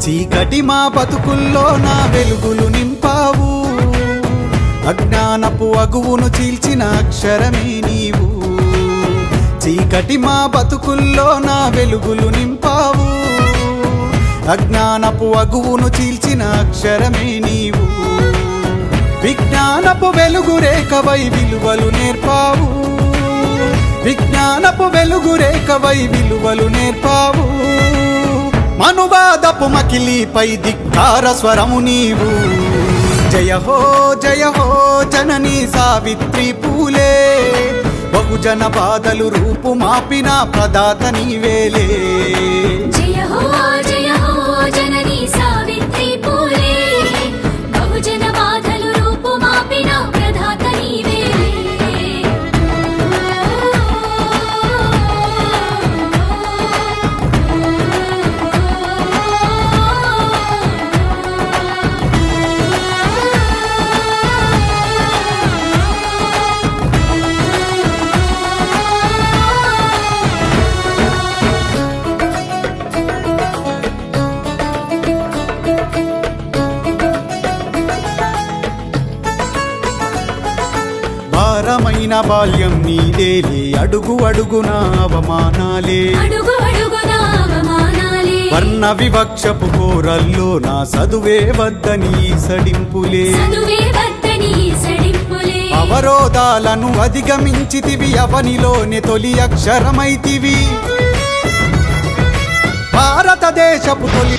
చీకటి మా బతుకుల్లో నా వెలుగులు నింపావు, అజ్ఞానపు అగువును చీల్చిన అక్షరమే నీవు. చీకటి మా బతుకుల్లో నా వెలుగులు నింపావు, అజ్ఞానపు అగువును చీల్చిన అక్షరమే నీవు. విజ్ఞానపు వెలుగు రేఖవై విలువలు నేర్పావు, విజ్ఞానపు వెలుగు రేఖవై విలువలు నేర్పావు. మనువాదపు మకిలిపై ధిక్కార స్వరము నీవు. జయ హో జననీ సావిత్రి పూలే, బహుజన బాధలు రూపు మాపిన ప్రదాత నీవేలే. జయ హో జననీ సావిత్రి పూలే, బహుజన బాధలు రూపు మాపిన ప్రదాత నీవేలే. భారమైన బాల్యం నీదేలే, అడుగు అడుగున అవమానాలే, అడుగు అడుగున అవమానాలే. వర్ణ వివక్షపు కోరల్లో నా చదువే వద్దని సడింపులే, చదువే వద్దని సడింపులే. అవరోధాలను అధిగమించితివి, అవనిలోని తొలి అక్షరమైతివి. భారతదేశపు తొలి